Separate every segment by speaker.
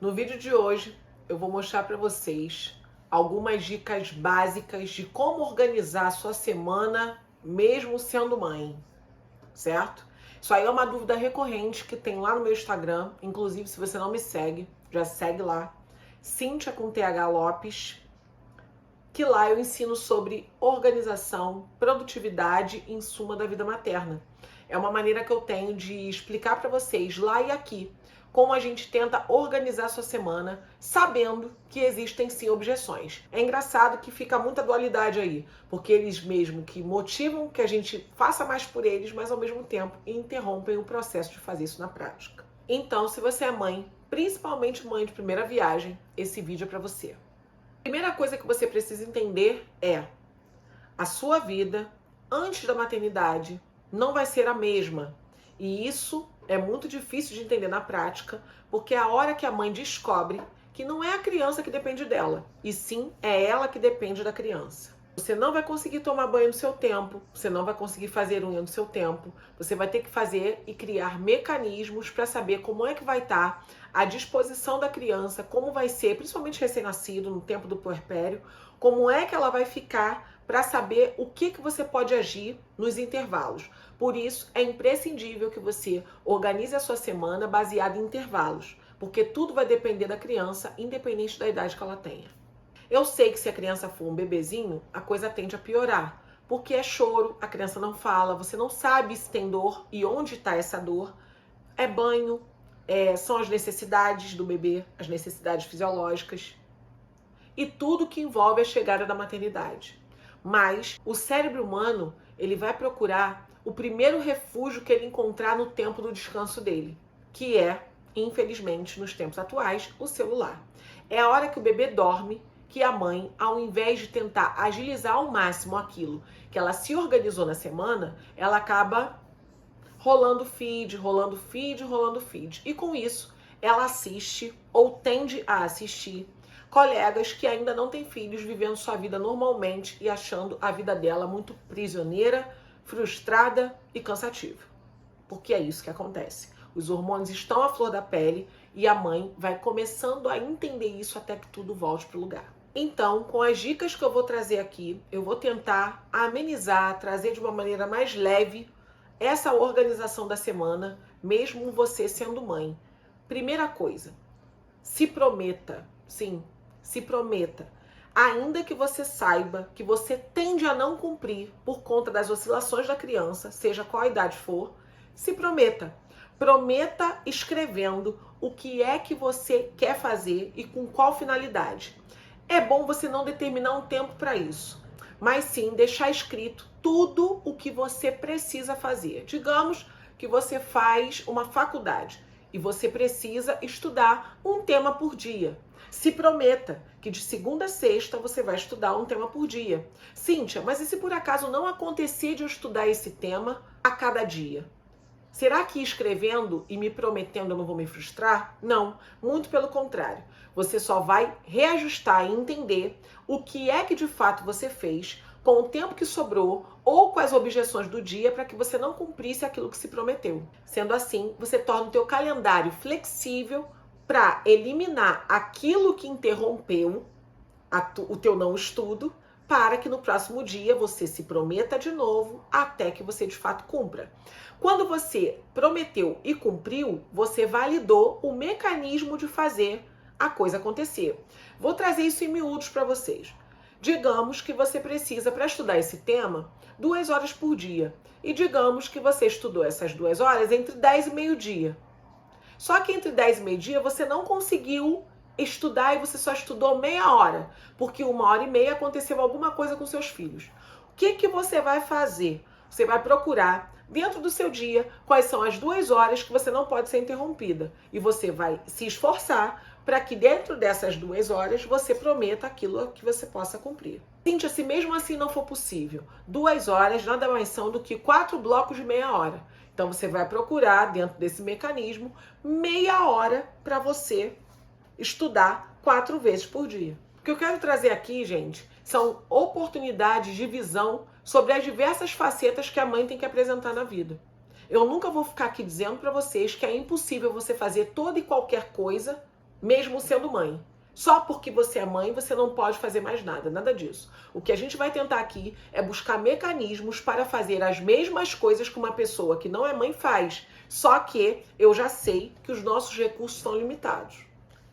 Speaker 1: No vídeo de hoje, eu vou mostrar para vocês algumas dicas básicas de como organizar a sua semana, mesmo sendo mãe, certo? Isso aí é uma dúvida recorrente que tem lá no meu Instagram. Inclusive, se você não me segue, já segue lá. Cíntia com TH Lopes, que lá eu ensino sobre organização, produtividade e insuma da vida materna. É uma maneira que eu tenho de explicar para vocês lá e aqui como a gente tenta organizar a sua semana, sabendo que existem sim objeções. É engraçado que fica muita dualidade aí, porque eles mesmo que motivam que a gente faça mais por eles, mas ao mesmo tempo interrompem o processo de fazer isso na prática. Então, se você é mãe, principalmente mãe de primeira viagem, esse vídeo é para você. A primeira coisa que você precisa entender é: a sua vida antes da maternidade não vai ser a mesma. E isso é muito difícil de entender na prática, porque é a hora que a mãe descobre que não é a criança que depende dela, e sim é ela que depende da criança. Você não vai conseguir tomar banho no seu tempo, você não vai conseguir fazer unha no seu tempo, você vai ter que fazer e criar mecanismos para saber como é que vai estar a disposição da criança, como vai ser, principalmente recém-nascido, no tempo do puerpério, como é que ela vai ficar para saber o que você pode agir nos intervalos. Por isso, é imprescindível que você organize a sua semana baseada em intervalos, porque tudo vai depender da criança, independente da idade que ela tenha. Eu sei que se a criança for um bebezinho, a coisa tende a piorar, porque é choro, a criança não fala, você não sabe se tem dor e onde está essa dor. É banho, são as necessidades do bebê, as necessidades fisiológicas e tudo que envolve a chegada da maternidade. Mas o cérebro humano, ele vai procurar o primeiro refúgio que ele encontrar no tempo do descanso dele, que é, infelizmente, nos tempos atuais, o celular. É a hora que o bebê dorme que a mãe, ao invés de tentar agilizar ao máximo aquilo que ela se organizou na semana, ela acaba rolando feed, rolando feed, rolando feed. E com isso, ela assiste ou tende a assistir colegas que ainda não têm filhos, vivendo sua vida normalmente e achando a vida dela muito prisioneira, frustrada e cansativa. Porque é isso que acontece. Os hormônios estão à flor da pele e a mãe vai começando a entender isso até que tudo volte para o lugar. Então, com as dicas que eu vou trazer aqui, eu vou tentar amenizar, trazer de uma maneira mais leve essa organização da semana, mesmo você sendo mãe. Primeira coisa, se prometa, sim, se prometa. Ainda que você saiba que você tende a não cumprir por conta das oscilações da criança, seja qual a idade for, se prometa. Prometa escrevendo o que é que você quer fazer e com qual finalidade. É bom você não determinar um tempo para isso, mas sim deixar escrito tudo o que você precisa fazer. Digamos que você faz uma faculdade e você precisa estudar um tema por dia. Se prometa que de segunda a sexta você vai estudar um tema por dia. Cíntia, mas e se por acaso não acontecer de eu estudar esse tema a cada dia? Será que escrevendo e me prometendo eu não vou me frustrar? Não, muito pelo contrário. Você só vai reajustar e entender o que é que de fato você fez com o tempo que sobrou ou com as objeções do dia para que você não cumprisse aquilo que se prometeu. Sendo assim, você torna o teu calendário flexível para eliminar aquilo que interrompeu o teu não estudo, para que no próximo dia você se prometa de novo até que você de fato cumpra. Quando você prometeu e cumpriu, você validou o mecanismo de fazer a coisa acontecer. Vou trazer isso em miúdos para vocês. Digamos que você precisa, para estudar esse tema, 2 horas por dia. E digamos que você estudou essas 2 horas entre 10 e meio-dia. Só que entre 10 e meio-dia você não conseguiu estudar e você só estudou meia hora, porque 1h30 aconteceu alguma coisa com seus filhos. O que você vai fazer? Você vai procurar dentro do seu dia quais são as 2 horas que você não pode ser interrompida. E você vai se esforçar para que dentro dessas 2 horas você prometa aquilo que você possa cumprir. Cíntia, se mesmo assim não for possível, 2 horas nada mais são do que 4 blocos de meia hora. Então você vai procurar dentro desse mecanismo meia hora para você estudar 4 vezes por dia. O que eu quero trazer aqui, gente, são oportunidades de visão sobre as diversas facetas que a mãe tem que apresentar na vida. Eu nunca vou ficar aqui dizendo para vocês que é impossível você fazer toda e qualquer coisa mesmo sendo mãe. Só porque você é mãe, você não pode fazer mais nada, nada disso. O que a gente vai tentar aqui é buscar mecanismos para fazer as mesmas coisas que uma pessoa que não é mãe faz. Só que eu já sei que os nossos recursos são limitados.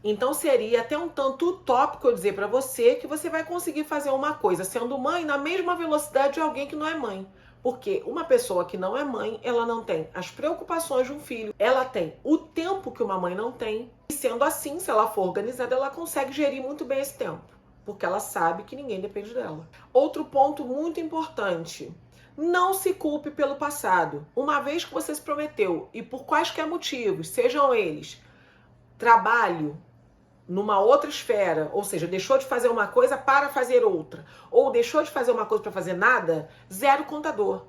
Speaker 1: Então seria até um tanto utópico eu dizer para você que você vai conseguir fazer uma coisa sendo mãe na mesma velocidade de alguém que não é mãe. Porque uma pessoa que não é mãe, ela não tem as preocupações de um filho, ela tem o tempo que uma mãe não tem. E sendo assim, se ela for organizada, ela consegue gerir muito bem esse tempo, porque ela sabe que ninguém depende dela. Outro ponto muito importante: não se culpe pelo passado. Uma vez que você se prometeu, e por quaisquer motivos, sejam eles trabalho numa outra esfera, ou seja, deixou de fazer uma coisa para fazer outra, ou deixou de fazer uma coisa para fazer nada, zero contador.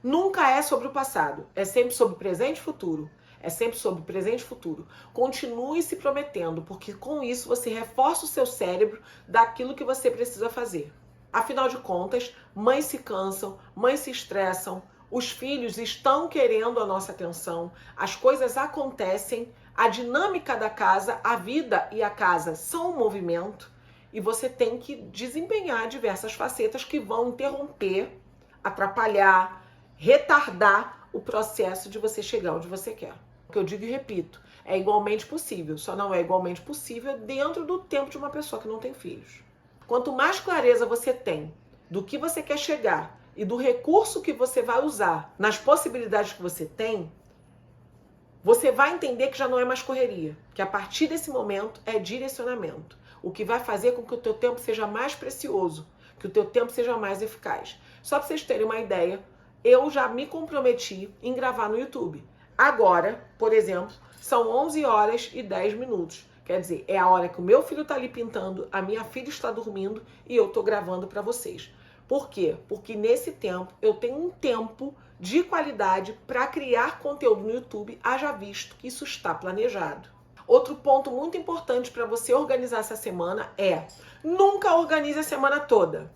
Speaker 1: Nunca é sobre o passado, é sempre sobre o presente e futuro. É sempre sobre o presente e futuro. Continue se prometendo, porque com isso você reforça o seu cérebro daquilo que você precisa fazer. Afinal de contas, mães se cansam, mães se estressam, os filhos estão querendo a nossa atenção, as coisas acontecem, a dinâmica da casa, a vida e a casa são um movimento e você tem que desempenhar diversas facetas que vão interromper, atrapalhar, retardar o processo de você chegar onde você quer. O que eu digo e repito, é igualmente possível, só não é igualmente possível dentro do tempo de uma pessoa que não tem filhos. Quanto mais clareza você tem do que você quer chegar e do recurso que você vai usar nas possibilidades que você tem, você vai entender que já não é mais correria, que a partir desse momento é direcionamento, o que vai fazer com que o teu tempo seja mais precioso, que o teu tempo seja mais eficaz. Só para vocês terem uma ideia, eu já me comprometi em gravar no YouTube. Agora, por exemplo, são 11 horas e 10 minutos. Quer dizer, é a hora que o meu filho está ali pintando, a minha filha está dormindo e eu estou gravando para vocês. Por quê? Porque nesse tempo eu tenho um tempo de qualidade para criar conteúdo no YouTube, haja visto que isso está planejado. Outro ponto muito importante para você organizar essa semana é: nunca organize a semana toda.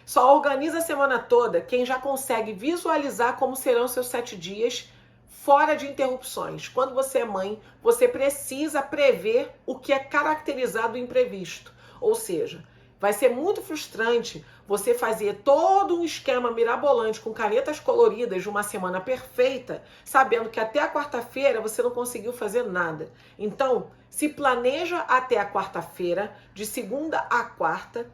Speaker 1: Só organiza a semana toda quem já consegue visualizar como serão seus 7 dias fora de interrupções. Quando você é mãe, você precisa prever o que é caracterizado do imprevisto. Ou seja, vai ser muito frustrante você fazer todo um esquema mirabolante com canetas coloridas de uma semana perfeita, sabendo que até a quarta-feira você não conseguiu fazer nada. Então, se planeja até a quarta-feira, de segunda a quarta,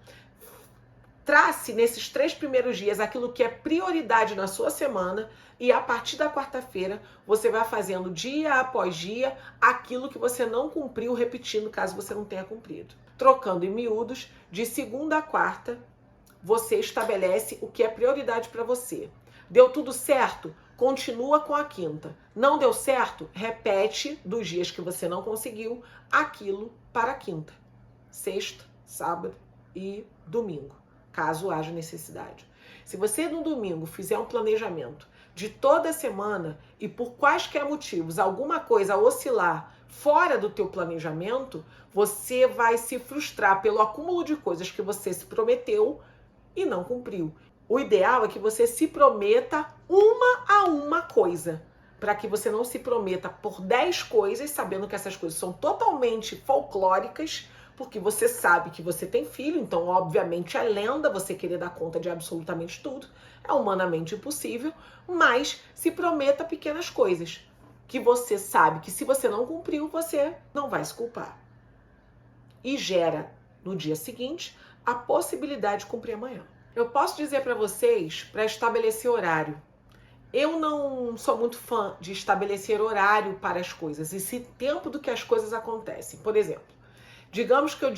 Speaker 1: trace nesses 3 primeiros dias aquilo que é prioridade na sua semana e a partir da quarta-feira você vai fazendo dia após dia aquilo que você não cumpriu, repetindo caso você não tenha cumprido. Trocando em miúdos, de segunda a quarta, você estabelece o que é prioridade para você. Deu tudo certo? Continua com a quinta. Não deu certo? Repete dos dias que você não conseguiu aquilo para a quinta. Sexta, sábado e domingo, caso haja necessidade. Se você no domingo fizer um planejamento de toda a semana e por quaisquer motivos alguma coisa oscilar fora do teu planejamento, você vai se frustrar pelo acúmulo de coisas que você se prometeu e não cumpriu. O ideal é que você se prometa uma a uma coisa, para que você não se prometa por 10 coisas, sabendo que essas coisas são totalmente folclóricas, porque você sabe que você tem filho, então obviamente é lenda você querer dar conta de absolutamente tudo, é humanamente impossível, mas se prometa pequenas coisas, que você sabe que se você não cumpriu, você não vai se culpar. E gera, no dia seguinte, a possibilidade de cumprir amanhã. Eu posso dizer para vocês, para estabelecer horário, eu não sou muito fã de estabelecer horário para as coisas, e sim tempo do que as coisas acontecem. Por exemplo, digamos que eu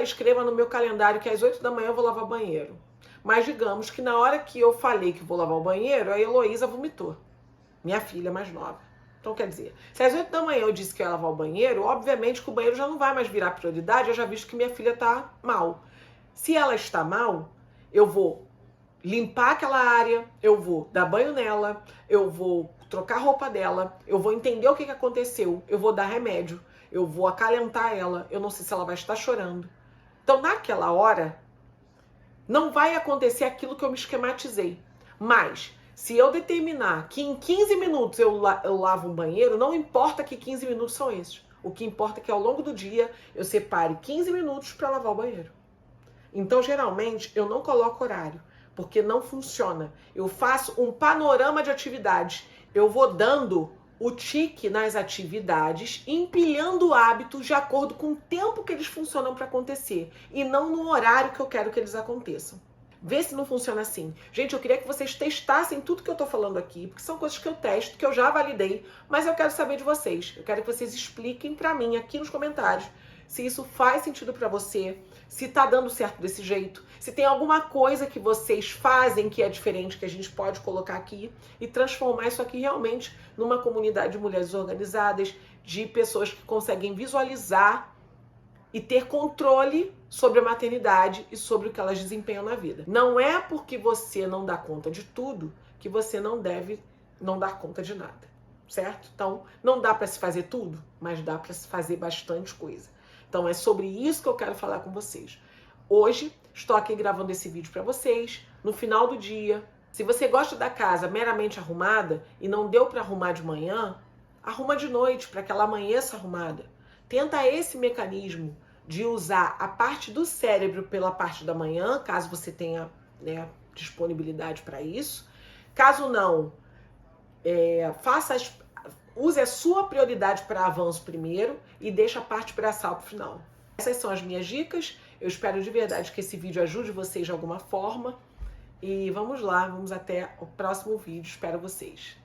Speaker 1: escreva no meu calendário que às 8 da manhã eu vou lavar banheiro. Mas digamos que na hora que eu falei que vou lavar o banheiro, a Heloísa vomitou. Minha filha mais nova. Então, quer dizer, se às 8 da manhã eu disse que ia lavar o banheiro, obviamente que o banheiro já não vai mais virar prioridade, eu já visto que minha filha está mal. Se ela está mal, eu vou limpar aquela área, eu vou dar banho nela, eu vou trocar a roupa dela, eu vou entender o que aconteceu, eu vou dar remédio, eu vou acalentar ela, eu não sei se ela vai estar chorando. Então, naquela hora, não vai acontecer aquilo que eu me esquematizei. Mas, se eu determinar que em 15 minutos eu lavo um banheiro, não importa que 15 minutos são esses. O que importa é que ao longo do dia eu separe 15 minutos para lavar o banheiro. Então, geralmente, eu não coloco horário, porque não funciona. Eu faço um panorama de atividades. Eu vou dando o tique nas atividades, empilhando hábitos de acordo com o tempo que eles funcionam para acontecer, e não no horário que eu quero que eles aconteçam. Vê se não funciona assim. Gente, eu queria que vocês testassem tudo que eu tô falando aqui, porque são coisas que eu testo, que eu já validei, mas eu quero saber de vocês. Eu quero que vocês expliquem pra mim aqui nos comentários se isso faz sentido pra você, se tá dando certo desse jeito, se tem alguma coisa que vocês fazem que é diferente, que a gente pode colocar aqui e transformar isso aqui realmente numa comunidade de mulheres organizadas, de pessoas que conseguem visualizar e ter controle sobre a maternidade e sobre o que elas desempenham na vida. Não é porque você não dá conta de tudo que você não deve não dar conta de nada, certo? Então, não dá para se fazer tudo, mas dá para se fazer bastante coisa. Então, é sobre isso que eu quero falar com vocês. Hoje, estou aqui gravando esse vídeo para vocês, no final do dia. Se você gosta da casa meramente arrumada e não deu para arrumar de manhã, arruma de noite para que ela amanheça arrumada. Tenta esse mecanismo de usar a parte do cérebro pela parte da manhã, caso você tenha, né, disponibilidade para isso. Caso não, use a sua prioridade para avanço primeiro e deixa a parte braçal para o final. Essas são as minhas dicas. Eu espero de verdade que esse vídeo ajude vocês de alguma forma. E vamos lá, vamos até o próximo vídeo. Espero vocês.